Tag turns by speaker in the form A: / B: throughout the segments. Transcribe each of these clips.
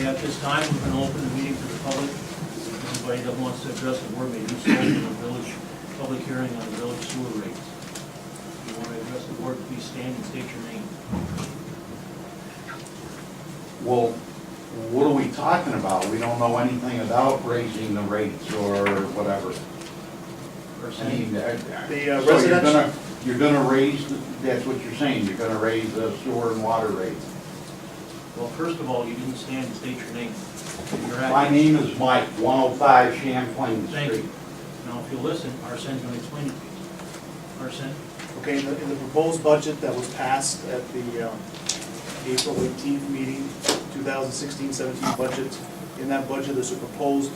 A: at this time, we're going to open the meeting to the public. Anybody that wants to address the board may do so in the village public hearing on the village sewer rates. If you want to address the board, please stand and state your name.
B: Well, what are we talking about? We don't know anything about raising the rates or whatever. I mean, so
C: residential.
B: you're gonna raise, that's what you're saying, you're gonna raise the sewer and water rates.
A: Well, first of all, you didn't stand and state your name.
B: My name is Mike, 105 Champlain
A: Thank
B: Street.
A: you. Now, if you listen, Arsen's going to explain it to you. Arsen?
C: Okay, in the proposed budget that was passed at the April 18th meeting, 2016-17 budget, in that budget there's a proposed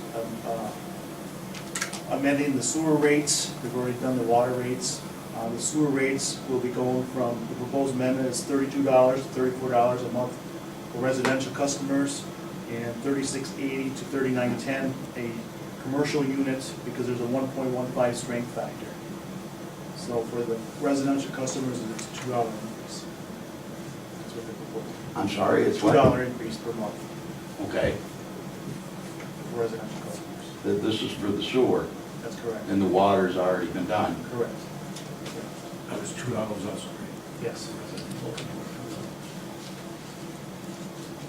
C: amending the sewer rates. We've already done the water rates. The sewer rates will be going from, the proposed amendment is $32 to $34 a month for residential customers, and $36.80 to $39.10 a commercial unit, because there's a 1.15 strength factor. So for the residential customers, it's a $2 increase. That's what they're proposing.
B: I'm sorry, it's what?
C: $2 increase per month
B: Okay,
C: for residential customers.
B: this is for the sewer,
C: That's correct.
B: and the water's already been done.
C: Correct.
D: That was $2 also, right?
C: Yes.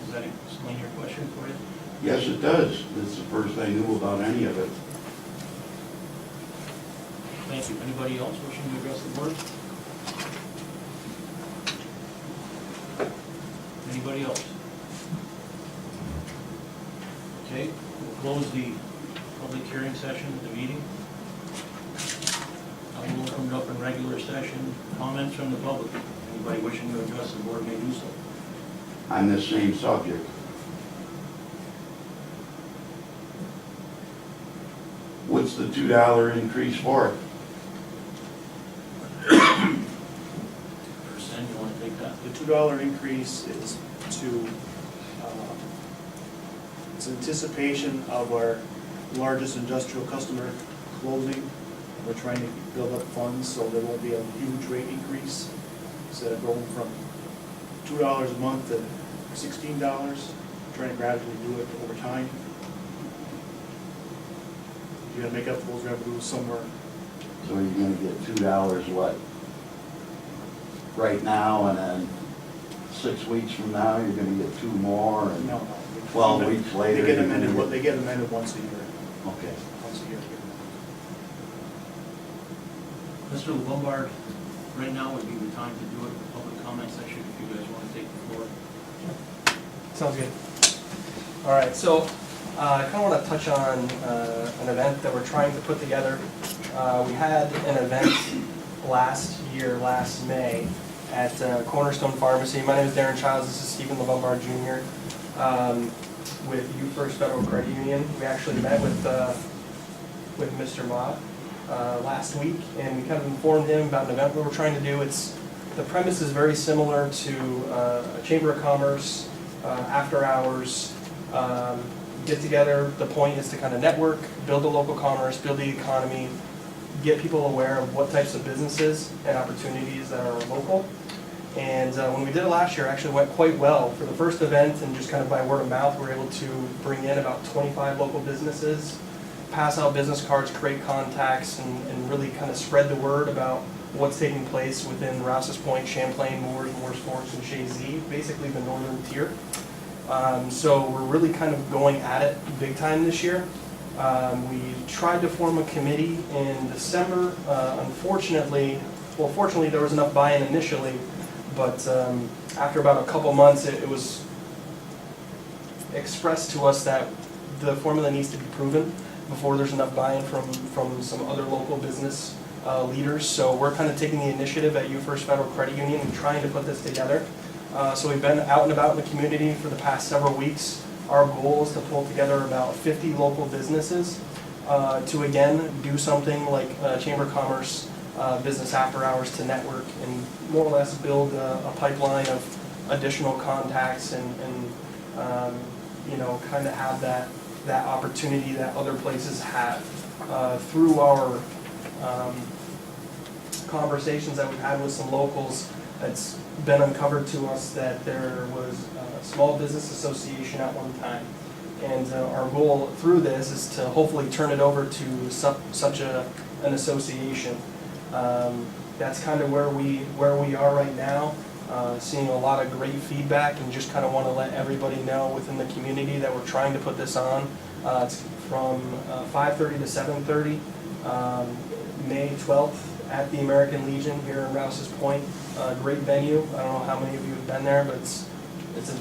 A: Does that explain your question for you?
B: Yes, it does. It's the first I knew about any of it.
A: Thank you. Anybody else wishing to address the board? Anybody else? Okay, we'll close the public hearing session of the meeting. I will open it up in regular session. Comments from the public. Anybody wishing to address the board may do so.
B: On this same subject. What's the $2 increase for?
A: Arsen, you want to take that?
C: The $2 increase is to, it's anticipation of our largest industrial customer closing. We're trying to build up funds so there won't be a huge rate increase. Instead of going from $2 a month to $16, trying to gradually do it over time. You gotta make up those revenues somewhere.
B: So you're gonna get $2 what? Right now, and then 6 weeks from now, you're gonna get 2 more, and
C: No.
B: 12 weeks later.
C: They get
B: you're gonna
C: amended, they get amended once a year.
B: Okay.
C: Once a year.
A: Mr. Lombard, right now would be the time to do it in the public comment section if you guys want to take the floor.
E: Sounds good. All right, so I kind of want to touch on an event that we're trying to put together. We had an event last May, at Cornerstone Pharmacy. My name is Darren Childs. This is Stephen Lombard Jr. With You First Federal Credit Union. We actually met with Mr. Mott last week, and we kind of informed him about an event we were trying to do. The premise is very similar to a Chamber of Commerce, after hours, get together. The point is to kind of network, build the local commerce, build the economy, get people aware of what types of businesses and opportunities that are local. And when we did it last year, it actually went quite well. For the first event, and just kind of by word of mouth, we were able to bring in about 25 local businesses, pass out business cards, create contacts, and really kind of spread the word about what's taking place within Rouses Point, Champlain, Moores, Morse Forks, and Shazy, basically the northern tier. So we're really kind of going at it big time this year. We tried to form a committee in December. Fortunately there was enough buy-in initially, but after about a couple months it was expressed to us that the formula needs to be proven before there's enough buy-in from some other local business leaders. So we're kind of taking the initiative at You First Federal Credit Union and trying to put this together. So we've been out and about in the community for the past several weeks. Our goal is to pull together about 50 local businesses to again do something like Chamber of Commerce, business after hours, to network and more or less build a pipeline of additional contacts and you know, kind of have that opportunity that other places have through our conversations that we've had with some locals. It's been uncovered to us that there was a small business association at one time. And our goal through this is to hopefully turn it over to such an association. That's kind of where we are right now. Seeing a lot of great feedback, and just kind of want to let everybody know within the community that we're trying to put this on. It's from 5:30 to 7:30, May 12th at the American Legion here in Rouses Point. Great venue. I don't know how many of you have been there, but it's a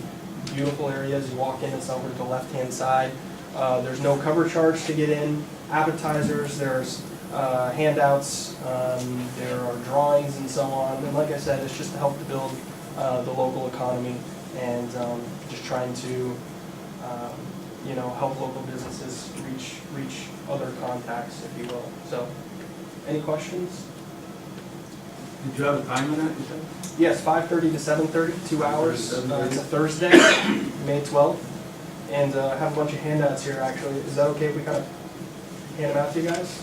E: beautiful area. As you walk in, it's over to the left-hand side. There's no cover charge to get in. Appetizers, there's handouts, there are drawings and so on. And like I said, it's just to help to build the local economy, and just trying to help local businesses reach other contacts, if you will. So, any questions?
D: Did you have a time on that, you said?
E: Yes, 5:30 to 7:30, 2 hours.
D: 7:30.
E: It's a Thursday, May 12th. And I have a bunch of handouts here, actually. Is that okay if we kind of hand them out to you guys?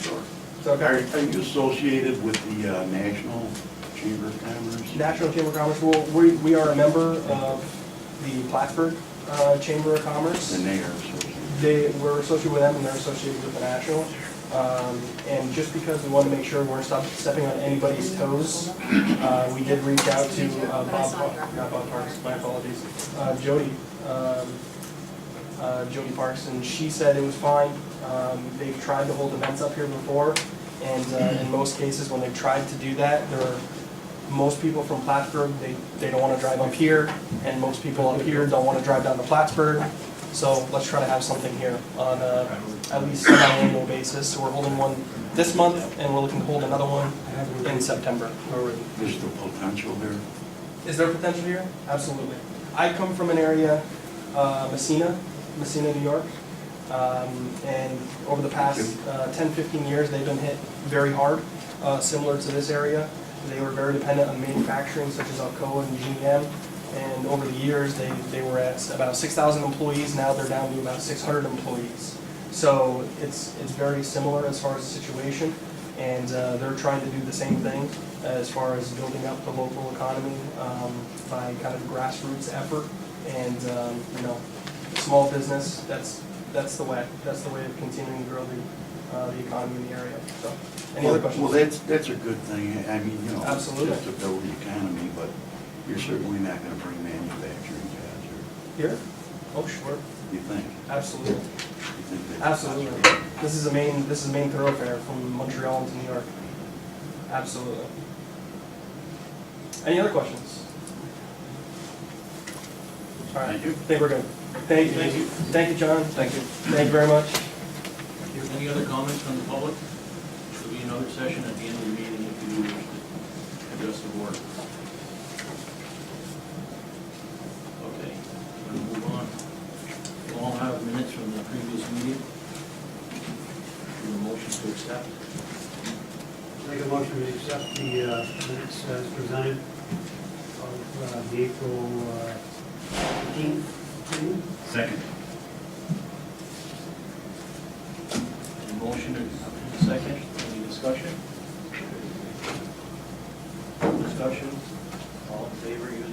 B: Sure.
E: Is that okay?
B: Are you associated with the National Chamber of Commerce?
E: National Chamber of Commerce, well, we are a member of the Plattsburgh Chamber of Commerce.
B: And they are associated.
E: We're associated with them, and they're associated with the National. And just because we want to make sure we're stepping on anybody's toes, we did reach out to not Bob Parks, my apologies, Jody Parks, and she said it was fine. They've tried to hold events up here before, and in most cases, when they've tried to do that, most people from Plattsburgh, they don't want to drive up here, and most people up here don't want to drive down to Plattsburgh. So let's try to have something here on at least an annual basis. So we're holding one this month, and we're looking to hold another one in September.
B: Is the potential there?
E: Is there potential here? Absolutely. I come from an area, Messina, New York, and over the past 10, 15 years, they've been hit very hard, similar to this area. They were very dependent on manufacturing, such as Alcoa and GM. And over the years, they were at about 6,000 employees. Now they're down to about 600 employees. So it's very similar as far as the situation. And they're trying to do the same thing as far as building up the local economy by kind of grassroots effort. And small business, that's the way of continuing to grow the economy in the area. So, any other questions?
B: Well, that's a good thing. I mean,
E: Absolutely.
B: just to build the economy, but you're certainly not going to bring manufacturing jobs here.
E: Here? Oh, sure.
B: You think?
E: Absolutely.
B: You think that's
E: Absolutely.
B: possible?
E: This is a main thoroughfare from Montreal into New York. Absolutely. Any other questions? All right.
B: Thank you.
E: I think we're good. Thank you.
A: Thank you.
E: Thank you, John. Thank you. Thank you very much.
A: Any other comments from the public? There'll be another session at the end of the meeting if you wish to address the board. Okay, we're going to move on. We'll all have minutes from the previous meeting. Give a motion to accept.
F: Make a motion to accept the minutes as presented of the April 18th meeting.
D: Second.
A: Any motion and second, any discussion? Discussion, all in favor, use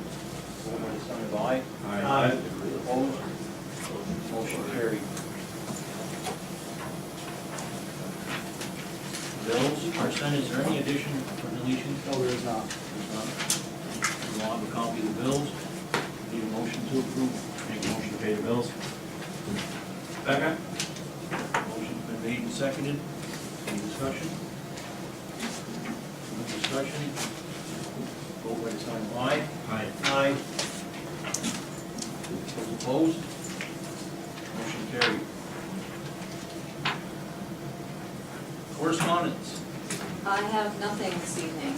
A: vote by the sign of aye.
F: Aye.
A: Opposed? Motion carried. Bills, Arsen, is there any addition or deletion?
C: No, there is not.
A: There's none. We'll have a copy of the bills. Need a motion to approve.
D: Make a motion to pay the bills. Second.
A: Motion's been made and seconded. Any discussion? No discussion? Vote by the sign of aye.
D: Aye.
A: Aye. Those opposed? Motion carried. Correspondence.
G: I have nothing this evening.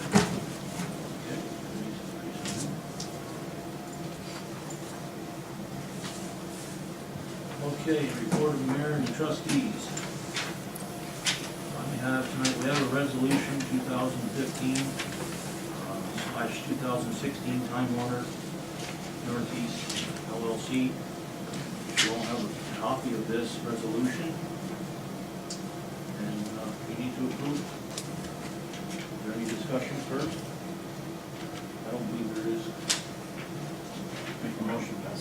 A: Okay, report of the mayor and the trustees. We have tonight, we have a resolution 2015 / 2016 Time Warner Northeast LLC. You all have a copy of this resolution. And we need to approve. Is there any discussion first? I don't believe there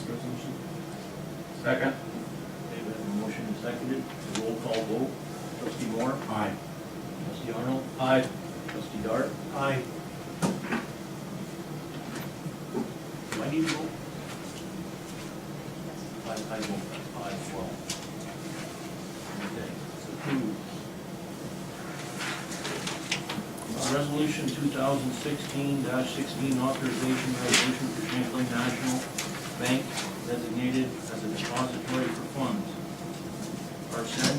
D: resolution. Second.
A: Okay, we have a motion and seconded, roll call vote. Trustee Moore?
B: Aye.
A: Trustee Arnold?
D: Aye.
A: Trustee Dart?
F: Aye.
A: Do I need to vote? I vote aye as well. Okay, it's approved. Resolution 2016-16, authorization resolution for Champlain National Bank designated as a depository for funds. Arsen,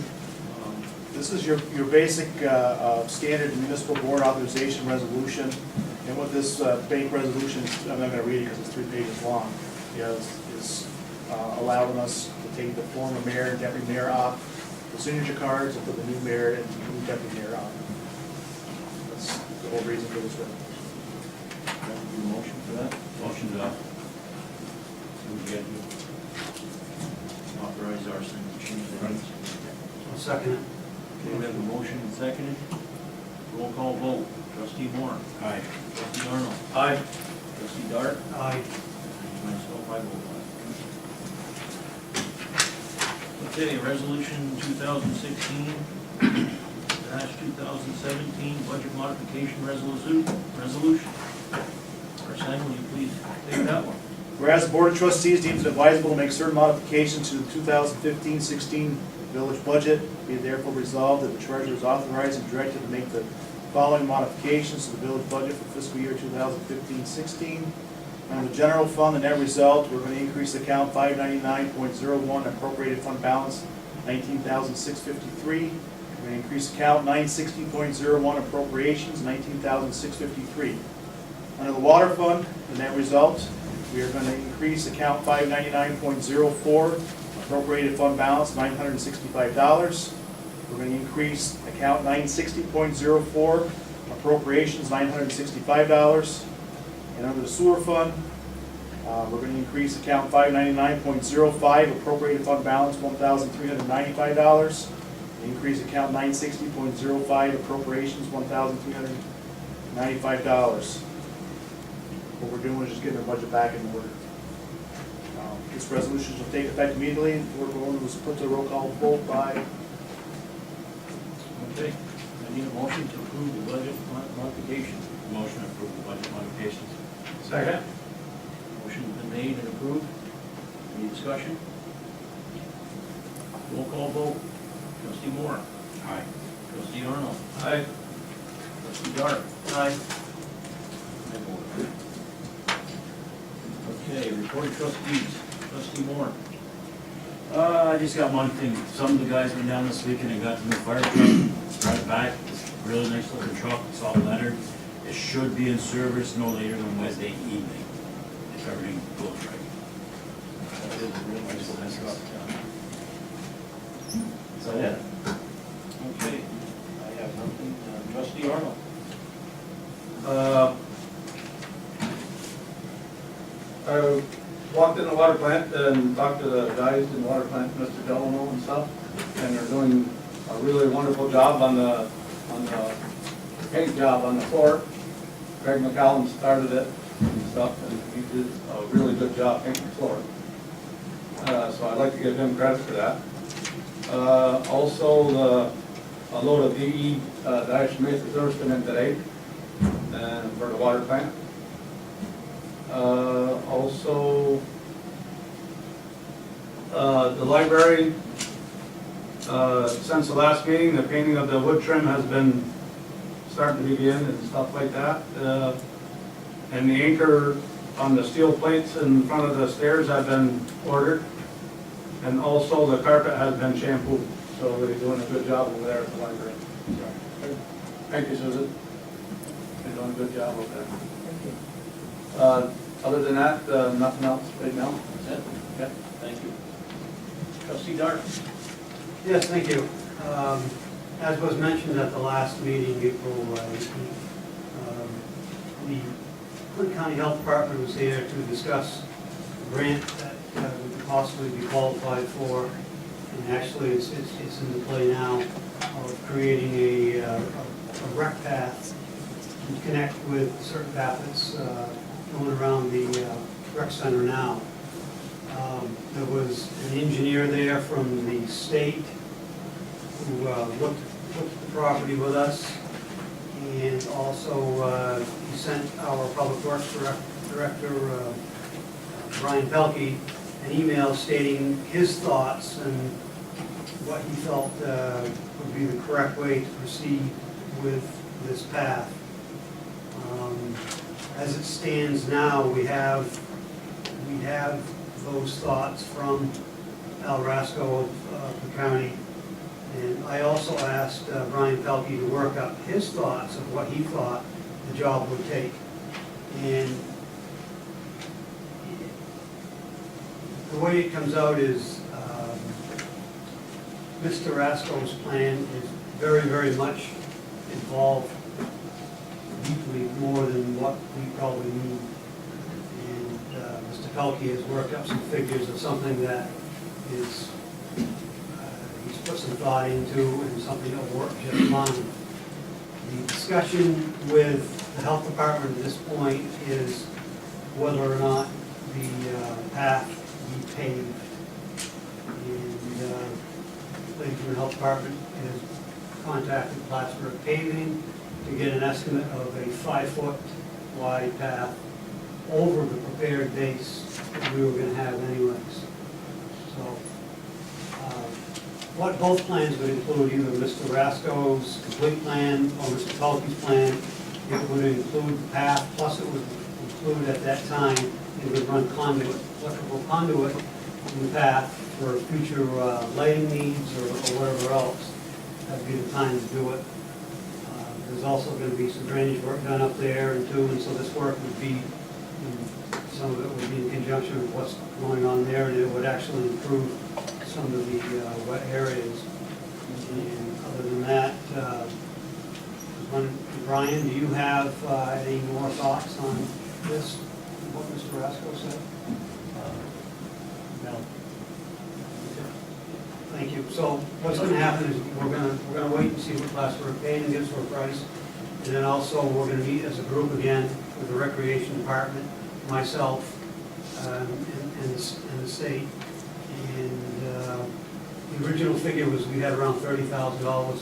C: This is your basic standard municipal board authorization resolution. And what this bank resolution, I'm not going to read it because it's 3 pages long, is allowing us to take the former mayor and deputy mayor off the signature cards and put the new mayor and new deputy mayor on. That's the whole reason for this resolution.
A: have a motion for that?
D: Motion to adopt.
A: We get you. Authorize Arsen to change the rates.
F: I'll second it.
A: Okay, we have a motion and seconded. Roll call vote. Trustee Moore?
B: Aye.
A: Trustee Arnold?
D: Aye.
A: Trustee Dart?
F: Aye.
A: Myself, I vote aye. Okay, resolution 2016-2017, budget modification resolution. Arsen, will you please take that one?
C: Whereas the Board of Trustees deems it advisable to make certain modifications to the 2015-16 village budget, be it therefore resolved that the treasurer is authorized and directed to make the following modifications to the village budget for fiscal year 2015-16. On the general fund, the net result, we're going to increase account 599.01 appropriated fund balance 19,653. We're going to increase account 960.01 appropriations 19,653. Under the water fund, the net result, we are going to increase account 599.04, appropriated fund balance $965. We're going to increase account 960.04, appropriations $965. And under the sewer fund, we're going to increase account 599.05, appropriated fund balance $1,395. Increase account 960.05, appropriations $1,395. What we're doing is just getting our budget back in order. This resolution will take effect immediately. We're going to put the roll call vote by.
A: Okay, I need a motion to approve the budget modification.
D: Motion to approve the budget modifications.
A: Second. Motion's been made and approved. Any discussion? Roll call vote. Trustee Moore?
B: Aye.
A: Trustee Arnold?
D: Aye.
A: Trustee Dart?
C: Aye.
A: I vote aye. Okay, report of trustees. Trustee Moore?
H: I just got one thing. Some of the guys went down this weekend and got the new fire truck, brought it back. It's a really nice looking truck. It's all lettered. It should be in service no later than Wednesday evening, if everything goes right.
A: That is a real nice looking truck.
H: Is that it?
A: Okay, I have nothing. Trustee Arnold?
I: I walked in the water plant and talked to the guys in the water plant, Mr. Delano and stuff, and they're doing a really wonderful job on the paint job on the floor. Greg McCallum started it and stuff, and he did a really good job painting the floor. So I'd like to give him credit for that. Also, a load of DE diatomaceous earth's been in today, and for the water plant. Also, the library, since the last meeting, the painting of the wood trim has been starting to begin and stuff like that. And the anchor on the steel plates in front of the stairs have been ordered. And also the carpet has been shampooed, so they're doing a good job over there at the library. Thank you, Susan. They're doing a good job over there. Other than that, nothing else right now.
A: That's it? Okay, thank you. Trustee Dart?
F: Yes, thank you. As was mentioned at the last meeting, April 18th, the Clinton County Health Department was here to discuss a grant that we could possibly be qualified for. And actually, it's in the play now of creating a rec path to connect with certain paths going around the rec center now. There was an engineer there from the state who looked at the property with us. And also, he sent our Public Works Director, Brian Pelkey, an email stating his thoughts and what he felt would be the correct way to proceed with this path. As it stands now, we have those thoughts from Al Rasco of the county. And I also asked Brian Pelkey to work up his thoughts of what he thought the job would take. And the way it comes out is Mr. Rasco's plan is very, very much involved deeply more than what we probably need. And Mr. Pelkey has worked up some figures of something that is, he's put some thought into and something that will work just fine. The discussion with the health department at this point is whether or not the path be paved. And the lady from the health department has contacted Plattsburgh Paving to get an estimate of a 5-foot wide path over the prepared base that we were going to have anyways. So what both plans would include, either Mr. Rasco's complete plan or Mr. Pelkey's plan. It would include the path, plus it would include at that time, it would run conduit, electrical conduit in the path for future lighting needs or whatever else. That'd be the time to do it. There's also going to be some drainage work done up there and too, and so this work would be, some of it would be in conjunction with what's going on there, and it would actually improve some of the wet areas. And other than that, Brian, do you have any more thoughts on this, what Mr. Rasco said?
C: No.
F: Thank you. So what's going to happen is we're going to wait and see what Plattsburgh Paving gives for a price. And then also we're going to meet as a group again with the Recreation Department, myself, and the state. And the original figure was we had around $30,000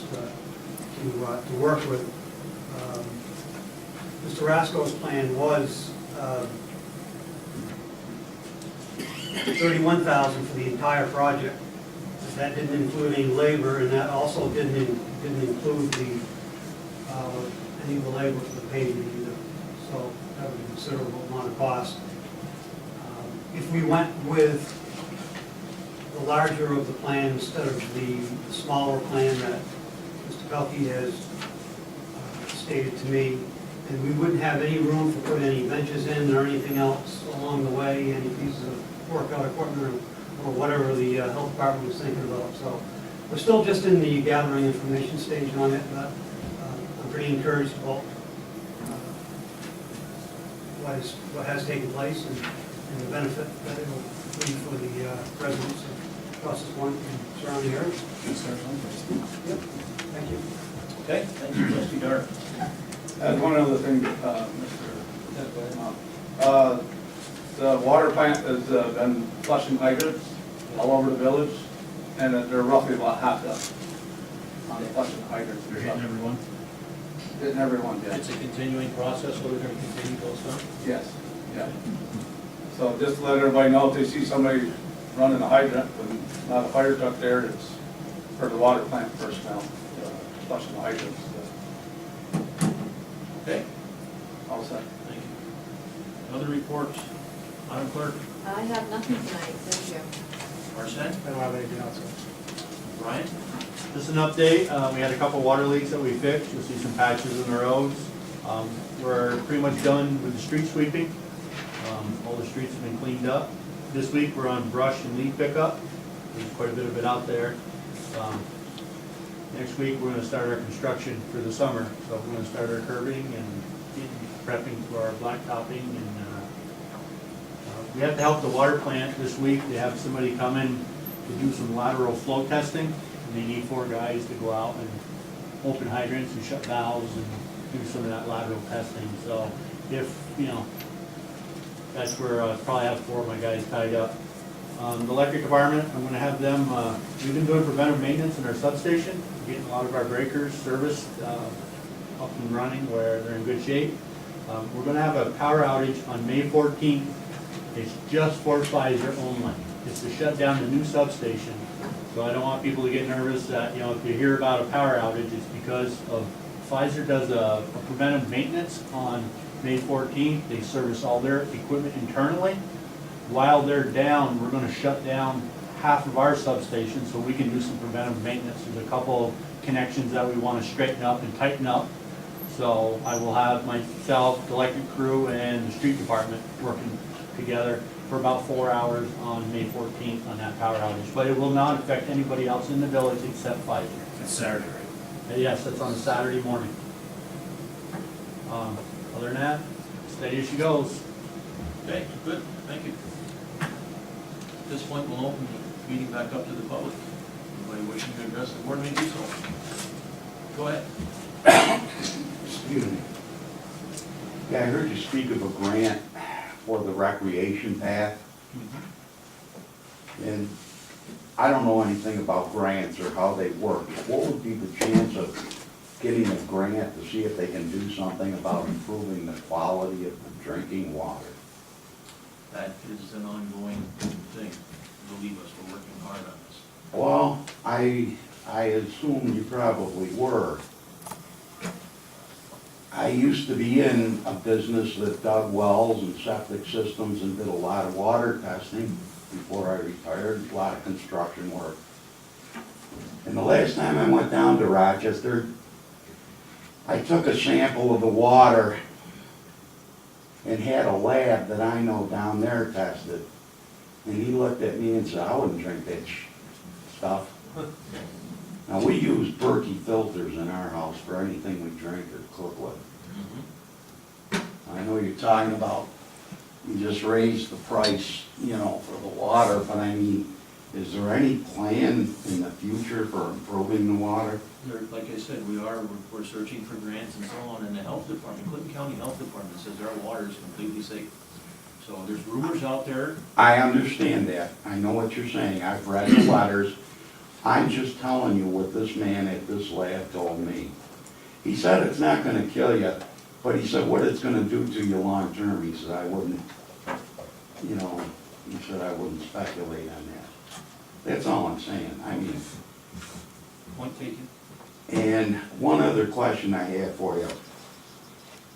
F: to work with. Mr. Rasco's plan was $31,000 for the entire project. That didn't include any labor, and that also didn't include the any of the labor for the paving either. So that was a considerable amount of cost. If we went with the larger of the plan instead of the smaller plan that Mr. Pelkey has stated to me, and we wouldn't have any room to put any benches in or anything else along the way, any pieces of workout equipment or whatever the health department was thinking about. So we're still just in the gathering information stage on it, but I'm pretty encouraged about what has taken place and the benefit that it will be for the residents of Rouses Point and surrounding areas. Yep. Thank you.
A: Okay, thank you, trustee Dart.
I: One other thing, Mr. The water plant has been flushing hydrants all over the village, and they're roughly about half done on the flushing hydrants.
A: You're hitting everyone.
I: Hitting everyone, yeah.
A: It's a continuing process, so we're going to continue those stuff.
I: Yes, yeah. So just to let everybody know, if they see somebody running a hydrant with not a fire truck there, it's for the water plant personnel, flushing the hydrants.
A: Okay,
I: All set.
A: thank you. Other reports? Madam Clerk?
G: I have nothing tonight, thank you.
A: Arsen?
C: I don't have anything else.
A: Brian?
J: Just an update, we had a couple water leaks that we fixed, you'll see some patches in the roads. We're pretty much done with the street sweeping. All the streets have been cleaned up. This week, we're on brush and leaf pickup. There's quite a bit of it out there. Next week, we're gonna start our construction for the summer. So we're gonna start our curbing and prepping for our blacktopping. And we have to help the water plant this week. They have somebody come in to do some lateral flow testing. And they need 4 guys to go out and open hydrants and shut valves and do some of that lateral testing. So if, that's where I'll probably have 4 of my guys tied up The electric department, I'm gonna have them, we've been doing preventive maintenance in our substation, getting a lot of our breakers serviced, up and running where they're in good shape. We're gonna have a power outage on May 14th. It's just for Pfizer only. It's to shut down the new substation. So I don't want people to get nervous that, if you hear about a power outage, it's because of, Pfizer does a preventive maintenance on May 14th. They service all their equipment internally. While they're down, we're gonna shut down half of our substation so we can do some preventive maintenance. There's a couple of connections that we wanna straighten up and tighten up. So I will have myself, the electric crew, and the street department working together for about 4 hours on May 14th on that power outage. But it will not affect anybody else in the village except Pfizer.
H: It's Saturday, right?
J: Yes, that's on a Saturday morning. Other than that, steady as she goes.
A: Okay, good, thank you. At this point, we'll open the meeting back up to the public. Anybody wishing to address the board may do so. Go ahead.
B: Excuse me. Yeah, I heard you speak of a grant for the recreation path. And I don't know anything about grants or how they work. What would be the chance of getting a grant to see if they can do something about improving the quality of the drinking water?
A: That is an ongoing thing. Believe us, we're working hard on this.
B: Well, I assume you probably were. I used to be in a business that dug wells and septic systems and did a lot of water testing before I retired, a lot of construction work. And the last time I went down to Rochester, I took a sample of the water and had a lab that I know down there tested. And he looked at me and said, I wouldn't drink that stuff. Now, we use Berkey filters in our house for anything we drink or cook with. I know you're talking about, you just raised the price, for the water, but I mean, is there any plan in the future for improving the water?
A: Like I said, we're searching for grants and so on, and the health department, Clinton County Health Department says our water is completely safe. So there's rumors out there.
B: I understand that. I know what you're saying. I've read the letters. I'm just telling you what this man at this lab told me. He said it's not gonna kill you, but he said what it's gonna do to you long term. He said I wouldn't, he said I wouldn't speculate on that. That's all I'm saying. I mean,
A: Point taken.
B: and one other question I have for you.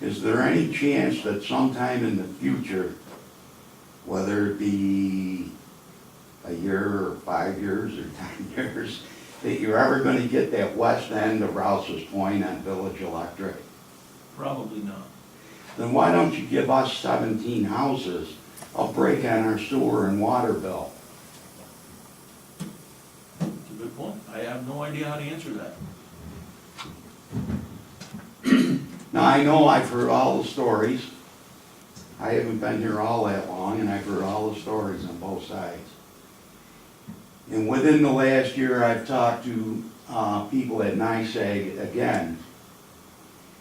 B: Is there any chance that sometime in the future, whether it be a year or 5 years or 10 years, that you're ever gonna get that west end of Rouses Point on Village Electric?
A: Probably not.
B: Then why don't you give us 17 houses a break on our sewer and water bill?
A: It's a good point. I have no idea how to answer that.
B: Now, I know I've heard all the stories. I haven't been here all that long, and I've heard all the stories on both sides. And within the last year, I've talked to people at NYSEG again,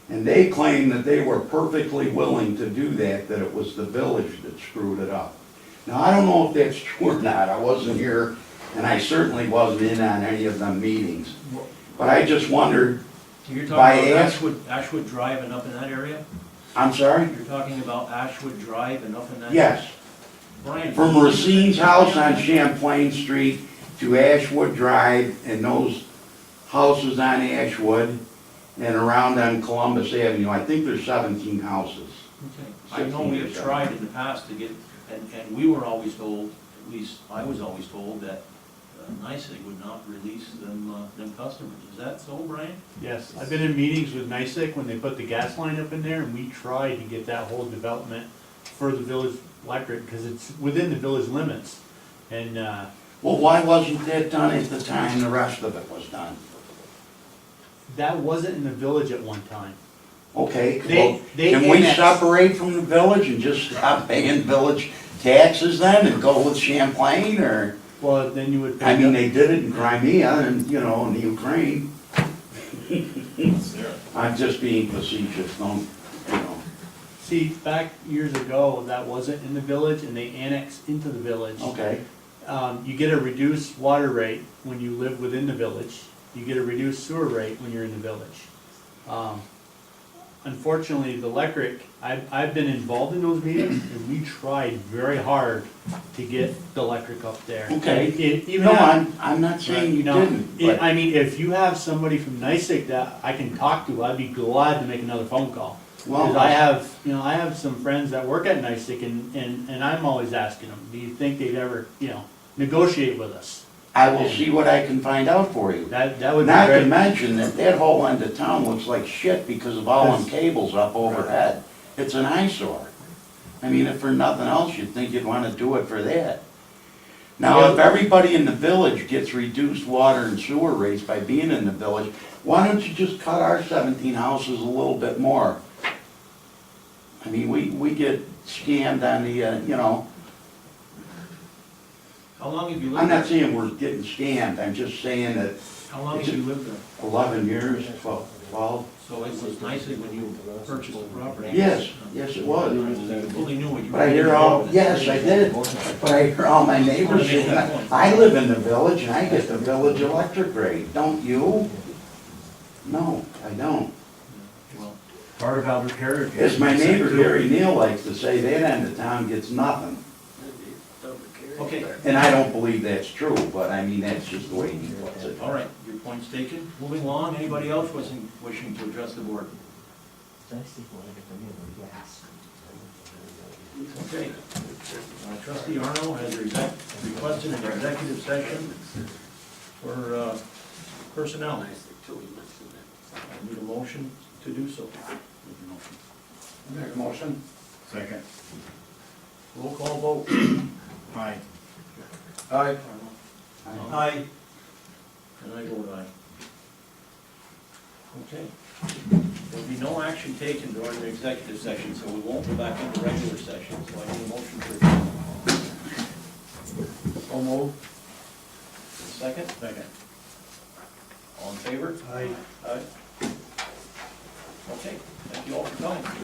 B: and they claim that they were perfectly willing to do that, that it was the village that screwed it up. Now, I don't know if that's true or not. I wasn't here, and I certainly wasn't in on any of them meetings. But I just wondered,
A: You're
B: By
A: talking about
B: ask-
A: Ashwood Drive and up in that area?
B: I'm sorry?
A: You're talking about Ashwood Drive and up in that?
B: Yes.
A: Brian.
B: From Racine's house on Champlain Street to Ashwood Drive and those houses on Ashwood and around on Columbus Avenue, I think there's 17 houses.
A: Okay. I know we have tried in the past to get, and we were always told, at least I was always told, that NYSEG would not release them customers. Is that so, Brian?
J: Yes, I've been in meetings with NYSEG when they put the gas line up in there, and we tried to get that whole development for the village electric, because it's within the village limits. And,
B: Well, why wasn't that done at the time the rest of it was done?
J: that wasn't in the village at one time.
B: Okay,
J: They-
B: well,
J: they
B: can we
J: annexed-
B: separate from the village and just stop paying village taxes then and go with Champlain, or?
J: Well, then you would.
B: I mean, they did it in Crimea and, in the Ukraine. I'm just being facetious, don't.
J: See, back years ago, that wasn't in the village, and they annexed into the village.
B: Okay,
J: you get a reduced water rate when you live within the village. You get a reduced sewer rate when you're in the village. Unfortunately, the electric, I've been involved in those meetings, and we tried very hard to get the electric up there.
B: Okay.
J: Even
B: No,
J: at-
B: I'm not saying you
J: No,
B: didn't, but
J: I mean, if you have somebody from NICEAG that I can talk to, I'd be glad to make another phone call. Because
B: well,
J: I have some friends that work at NICEAG, and I'm always asking them, do you think they'd ever, negotiate with us?
B: I will see what I can find out for you.
J: That would be
B: Not to
J: great.
B: mention that whole end of town looks like shit because of all them cables up overhead. It's an eyesore. I mean, if for nothing else, you'd think you'd wanna do it for that. Now, if everybody in the village gets reduced water and sewer rates by being in the village, why don't you just cut our 17 houses a little bit more? I mean, we get scammed on the,
A: How long have you
B: I'm
A: lived
B: not
A: there?
B: saying we're getting scammed, I'm just saying that
A: How long have you lived there?
B: 11 years, 12.
A: So it was nice when you purchased the property?
B: Yes, yes, it was.
A: You fully knew what you were.
B: But I hear all, yes, I did, but I hear all my neighbors saying, I live in the village and I get the village electric rate, don't you? No, I don't.
A: Well,
H: Part of Albert Carrier.
B: As my neighbor Gary Neal likes to say, that end of town gets nothing.
A: okay,
B: And I don't believe that's true, but I mean, that's just the way he puts it.
A: all right, your point's taken. Moving along, anybody else wishing to address the board? Okay. Trustee Arno has requested an executive session for personnel. I need a motion to do so.
B: Make a motion?
H: Second.
A: Roll call vote.
H: Aye.
A: Aye.
F: Aye.
A: And I vote aye. Okay. There'll be no action taken during the executive session, so we won't go back into regular session, so I need a motion for adjournment. So moved. Second? Second. All in favor?
F: Aye.
A: Aye. Okay, thank you all for coming.